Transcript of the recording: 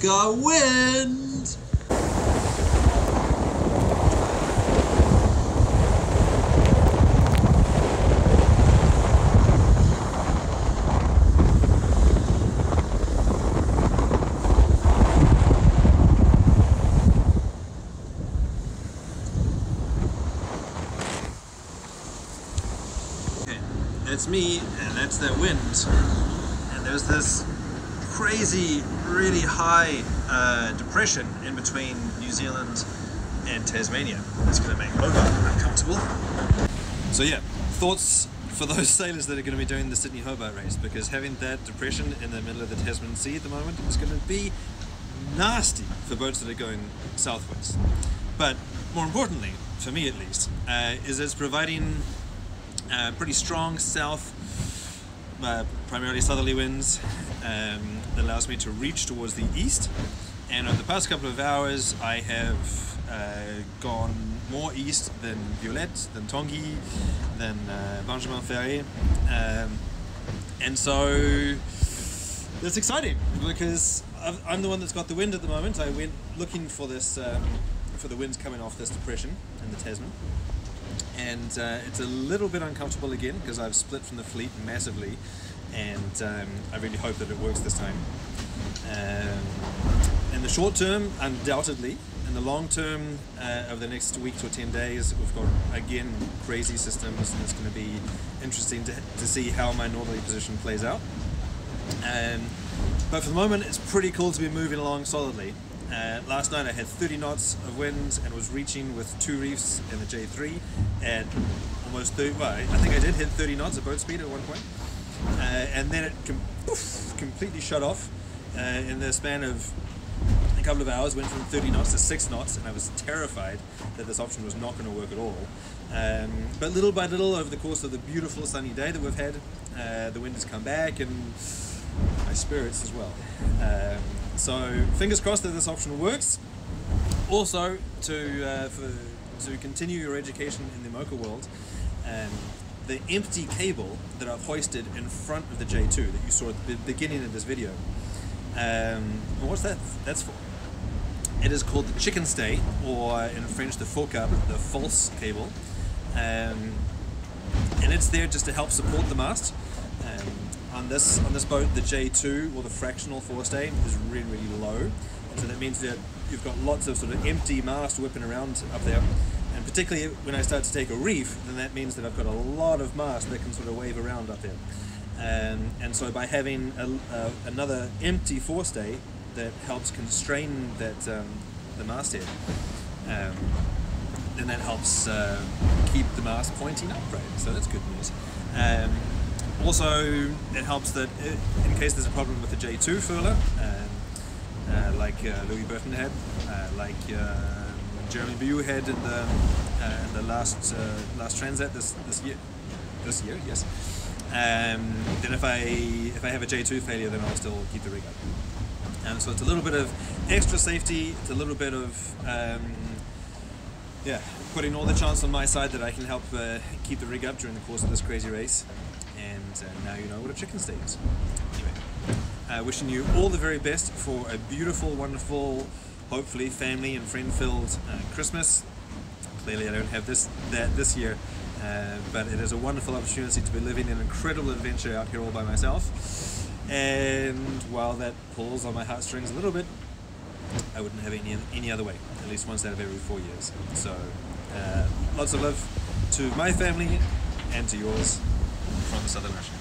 got wind! It's me, and that's that wind, and there's this crazy, really high depression in between New Zealand and Tasmania. It's going to make Hobart uncomfortable. So yeah, thoughts for those sailors that are going to be doing the Sydney-Hobart race, because having that depression in the middle of the Tasman Sea at the moment is going to be nasty for boats that are going southwest. But more importantly, for me at least, is it's providing pretty strong south, primarily southerly winds that allows me to reach towards the east, and over the past couple of hours I have gone more east than Violette, than Tanguy, than Benjamin Ferry, and so that's exciting because I'm the one that's got the wind at the moment. I went looking for this for the winds coming off this depression in the Tasman. And it's a little bit uncomfortable again because I've split from the fleet massively, and I really hope that it works this time. In the short term, undoubtedly. In the long term, over the next week to 10 days, we've got again crazy systems, and it's going to be interesting to see how my northerly position plays out. But for the moment, it's pretty cool to be moving along solidly. Last night I had 30 knots of wind and was reaching with 2 reefs in the J3 at almost 30, well, I think I did hit 30 knots of boat speed at one point. And then it completely shut off in the span of a couple of hours, went from 30 knots to 6 knots, and I was terrified that this option was not going to work at all. But little by little, over the course of the beautiful sunny day that we've had, the wind has come back, and my spirits as well. So fingers crossed that this option works. Also, to continue your education in the mocha world, the empty cable that I've hoisted in front of the J2 that you saw at the beginning of this video, what's that's for? It is called the chicken stay, or in French the faux câble, the false cable, and it's there just to help support the mast. On this boat, the J2, or the fractional forestay, is really, really low, and so that means that you've got lots of sort of empty mast whipping around up there, and particularly when I start to take a reef, then that means that I've got a lot of mast that can sort of wave around up there, and so by having another empty forestay that helps constrain that the masthead, then that helps keep the mast pointing upright, so that's good news. Also, it helps that in case there's a problem with the J2 furler, like Louis Burton had, like Jeremy Bew had in the last Transat this year, yes. Then if I have a J2 failure, then I'll still keep the rig up. So it's a little bit of extra safety. It's a little bit of putting all the chance on my side that I can help keep the rig up during the course of this crazy race. And now you know what a chicken stay is. Anyway, wishing you all the very best for a beautiful, wonderful, hopefully family and friend-filled Christmas. Clearly I don't have that this year, but it is a wonderful opportunity to be living an incredible adventure out here all by myself. And while that pulls on my heartstrings a little bit, I wouldn't have any other way, at least once out of every 4 years. So lots of love to my family and to yours from the Southern Ocean.